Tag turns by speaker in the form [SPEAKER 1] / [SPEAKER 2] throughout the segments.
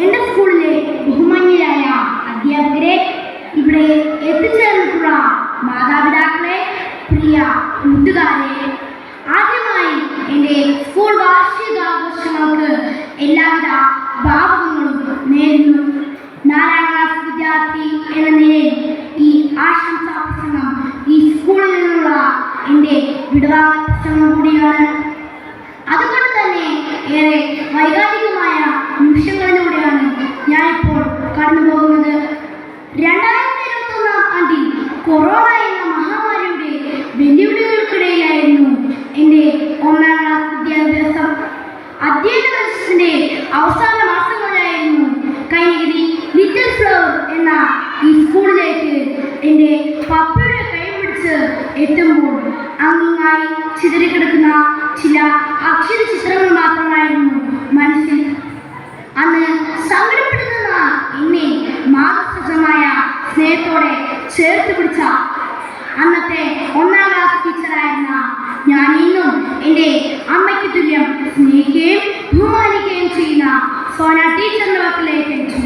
[SPEAKER 1] എൻ്റെ സ്കൂളിലെ ബഹുമാന്യരായ അധ്യാപകരെ, ഇവിടെ എത്തിച്ചേർന്നിട്ടുള്ള മാതാപിതാക്കളെ, പ്രിയ കൂട്ടുകാരെ, ആദ്യമായി എൻ്റെ സ്കൂൾ വാർഷികാഘോഷങ്ങൾക്ക് എല്ലാവിധ ഭാവുകങ്ങളും നേരുന്നു. 4ാം ക്ലാസ് വിദ്യാർത്ഥി എന്ന നിലയിൽ ഈ ആശംസാ പ്രസംഗം ഈ സ്കൂളിൽ നിന്നുള്ള എൻ്റെ വിടവാങ്ങൽ പ്രസംഗം കൂടിയാണ്. അതുകൊണ്ട് തന്നെ ഏറെ വൈകാരികമായ നിമിഷങ്ങളിലൂടെയാണ് ഞാനിപ്പോൾ കടന്നു പോകുന്നത്. 2021 ആണ്ടിൽ കൊറോണ എന്ന മഹാമാരിയുടെ വെല്ലുവിളികൾക്കിടയിലായിരുന്നു എൻ്റെ 1ാം ക്ലാസ് വിദ്യാഭ്യാസം. അധ്യയന വർഷത്തിന്റെ അവസാന മാസങ്ങളിലായിരുന്നു കൈനഗിരി ലിറ്റിൽ ഫ്ലവർ എന്ന ഈ സ്കൂളിലേക്ക് എൻ്റെ പപ്പയുടെ കൈ പിടിച്ച് എത്തുമ്പോൾ അങ്ങിങ്ങായി ചിതറിക്കിടക്കുന്ന ചില അക്ഷര ചിത്രങ്ങൾ മാത്രമായിരുന്നു മനസ്സിൽ. അന്ന് സങ്കടപ്പെടുന്ന എന്നെ മാതൃസഹജമായ സ്നേഹത്തോടെ ചേർത്ത് പിടിച്ച അന്നത്തെ 1ാം ക്ലാസ് ടീച്ചറായിരുന്ന ഞാൻ ഇന്നും എൻ്റെ അമ്മയ്ക്ക് തുല്യം സ്നേഹിക്കുകയും ബഹുമാനിക്കുകയും ചെയ്യുന്ന സോന ടീച്ചറിന്റെ വാക്കിലേക്ക് അയച്ചു.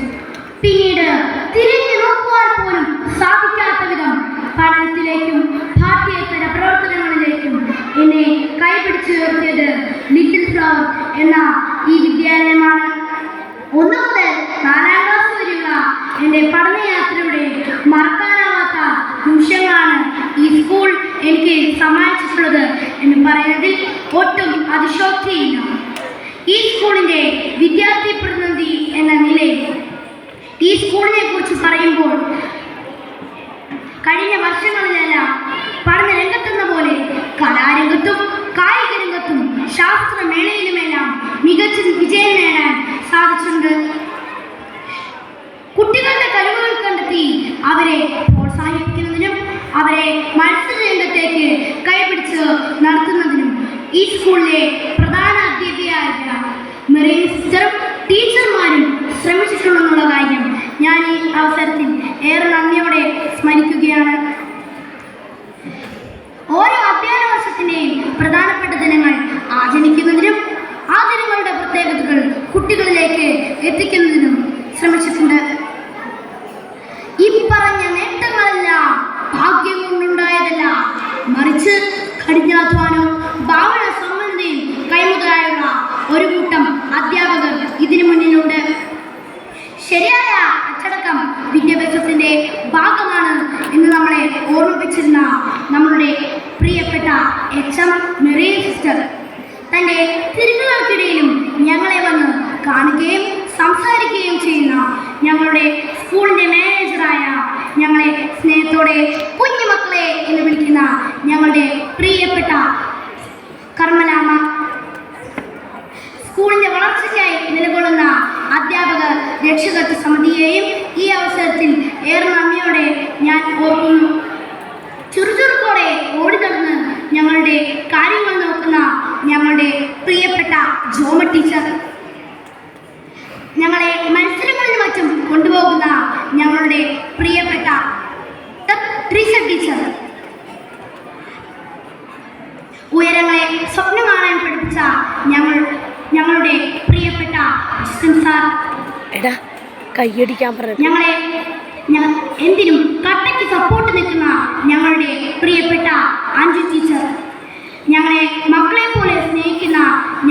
[SPEAKER 1] പിന്നീട് തിരിഞ്ഞു നോക്കുവാൻ പോലും സാധിക്കാത്ത വിധം പഠനത്തിലേക്കും പാഠ്യേതര പ്രവർത്തനങ്ങളിലേക്കും എന്നെ കൈപിടിച്ചു ഉയർത്തിയത് ലിറ്റിൽ ഫ്ലവർ എന്ന ഈ വിദ്യാലയമാണ്. 1 മുതൽ 4ാം ക്ലാസ് വരെയുള്ള എൻ്റെ പഠനയാത്രയുടെ മറക്കാനാവാത്ത നിമിഷങ്ങളാണ് ഈ സ്കൂൾ എനിക്ക് സമ്മാനിച്ചിട്ടുള്ളത് എന്ന് പറയുന്നതിൽ ഒട്ടും അതിശോക്തിയില്ല. ഈ സ്കൂളിൻ്റെ വിദ്യാർത്ഥി പ്രതിനിധി എന്ന നിലയിൽ ഈ സ്കൂളിനെ കുറിച്ച് പറയുമ്പോൾ കഴിഞ്ഞ വർഷങ്ങളിലെല്ലാം പഠന രംഗത്തെന്ന പോലെ കലാരംഗത്തും കായിക രംഗത്തും ശാസ്ത്രമേളയിലുമെല്ലാം മികച്ച വിജയം നേടാൻ സാധിച്ചിട്ടുണ്ട്. കുട്ടികളുടെ കഴിവുകൾ കണ്ടെത്തി അവരെ പ്രോത്സാഹിപ്പിക്കുന്നതിനും അവരെ മത്സര രംഗത്തേക്ക് കൈപിടിച്ച് നടത്തുന്നതിനും ഈ സ്കൂളിലെ പ്രധാന അധ്യാപികയായ മെറീൻ സിസ്റ്ററും ടീച്ചർമാരും ശ്രമിച്ചിട്ടുണ്ടെന്നുള്ള കാര്യം ഞാൻ ഈ അവസരത്തിൽ ഏറെ നന്ദിയോടെ സ്മരിക്കുകയാണ്. ഓരോ അധ്യയന വർഷത്തിൻ്റെയും പ്രധാനപ്പെട്ട ദിനങ്ങൾ ആചരിക്കുന്നതിനും ആ ദിനങ്ങളുടെ പ്രത്യേകതകൾ കുട്ടികളിലേക്ക് എത്തിക്കുന്നതിനും ശ്രമിച്ചിട്ടുണ്ട്. ഈ പറഞ്ഞ നേട്ടങ്ങളെല്ലാം ഭാഗ്യം കൊണ്ടുണ്ടായതല്ല, മറിച്ച് കഠിനാധ്വാനവും ഭാവന സമ്മതിയും കൈമുതലായുള്ള ഒരു കൂട്ടം അധ്യാപകർ ഇതിനു മുന്നിലുണ്ട്. ശരിയായ അച്ചടക്കം വിദ്യാഭ്യാസത്തിന്റെ ഭാഗമാണ് എന്ന് നമ്മളെ ഓർമ്മിപ്പിച്ചിരുന്ന നമ്മളുടെ പ്രിയപ്പെട്ട HM മെറീൻ സിസ്റ്റർ തൻ്റെ തിരുക്കുകൾക്കിടയിലും ഞങ്ങളെ വന്ന് കാണുകയും സംസാരിക്കുകയും ചെയ്യുന്ന ഞങ്ങളുടെ സ്കൂളിൻ്റെ മാനേജറായ, ഞങ്ങളെ സ്നേഹത്തോടെ കുഞ്ഞുമക്കളെ എന്ന് വിളിക്കുന്ന ഞങ്ങളുടെ പ്രിയപ്പെട്ട കർമ്മലാമ്മ, സ്കൂളിൻ്റെ വളർച്ചയ്ക്കായി നിലകൊള്ളുന്ന അധ്യാപക രക്ഷകത്വ സമിതിയെയും ഈ അവസരത്തിൽ ഏറെ നന്ദിയോടെ ഞാൻ ഓർക്കുന്നു. ചുറുചുറുക്കോടെ ഓടി നടന്ന് ഞങ്ങളുടെ കാര്യങ്ങൾ നോക്കുന്ന ഞങ്ങളുടെ പ്രിയപ്പെട്ട ജോമ ടീച്ചർ, ഞങ്ങളെ മത്സരങ്ങളിലും മറ്റും കൊണ്ടുപോകുന്ന ഞങ്ങളുടെ പ്രിയപ്പെട്ട ട്രീസ ടീച്ചർ, ഉയരങ്ങളെ സ്വപ്നം കാണാൻ പഠിപ്പിച്ച ഞങ്ങളുടെ പ്രിയപ്പെട്ട സാർ,
[SPEAKER 2] കയ്യടിക്കാൻ പറഞ്ഞു
[SPEAKER 1] ഞങ്ങളെ എന്തിനും കട്ടയ്ക്ക് സപ്പോർട്ട് നിൽക്കുന്ന ഞങ്ങളുടെ പ്രിയപ്പെട്ട അഞ്ജു ടീച്ചർ, ഞങ്ങളെ മക്കളെ പോലെ സ്നേഹിക്കുന്ന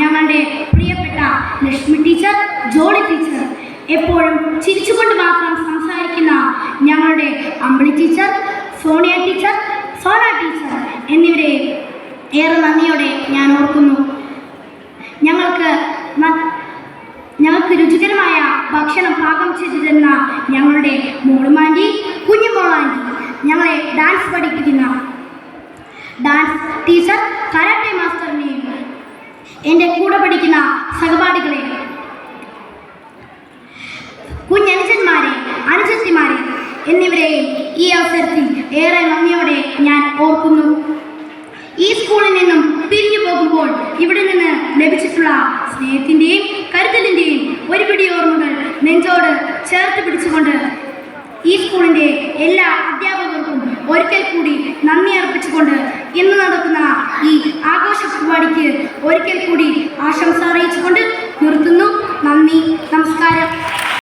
[SPEAKER 1] ഞങ്ങളുടെ പ്രിയപ്പെട്ട ലക്ഷ്മി ടീച്ചർ, ജോളി ടീച്ചർ, എപ്പോഴും ചിരിച്ചുകൊണ്ട് മാത്രം സംസാരിക്കുന്ന ഞങ്ങളുടെ Ambili teacher, Sonia teacher, Sona teacher എന്നിവരെ ഏറെ നന്ദിയോടെ ഞാൻ ഓർക്കുന്നു. ഞങ്ങൾക്ക് രുചികരമായ ഭക്ഷണം പാകം ചെയ്തു തരുന്ന ഞങ്ങളുടെ മോളുമാൻറ്റി, കുഞ്ഞുമോളാൻറ്റി, ഞങ്ങളെ ഡാൻസ് പഠിപ്പിക്കുന്ന ഡാൻസ് ടീച്ചർ, കരാട്ടെ മാസ്റ്ററിനെയും എൻ്റെ കൂടെ പഠിക്കുന്ന സഹപാഠികളെ, കുഞ്ഞനുജന്മാരെ, അനുജത്തിമാരെ എന്നിവരെയും ഈ അവസരത്തിൽ ഏറെ നന്ദിയോടെ ഞാൻ ഓർക്കുന്നു. ഈ സ്കൂളിൽ നിന്നും പിരിഞ്ഞു പോകുമ്പോൾ ഇവിടെ നിന്ന് ലഭിച്ചിട്ടുള്ള സ്നേഹത്തിൻ്റെയും കരുതലിൻ്റെയും ഒരുപിടി ഓർമ്മകൾ നെഞ്ചോട് ചേർത്ത് പിടിച്ചുകൊണ്ട് ഈ സ്കൂളിൻ്റെ എല്ലാ അധ്യാപകർക്കും ഒരിക്കൽ കൂടി നന്ദി അർപ്പിച്ചുകൊണ്ട് ഇന്ന് നടക്കുന്ന ഈ ആഘോഷ പരിപാടിക്ക് ഒരിക്കൽ കൂടി ആശംസ അറിയിച്ചുകൊണ്ട് നിർത്തുന്നു. നന്ദി, നമസ്കാരം.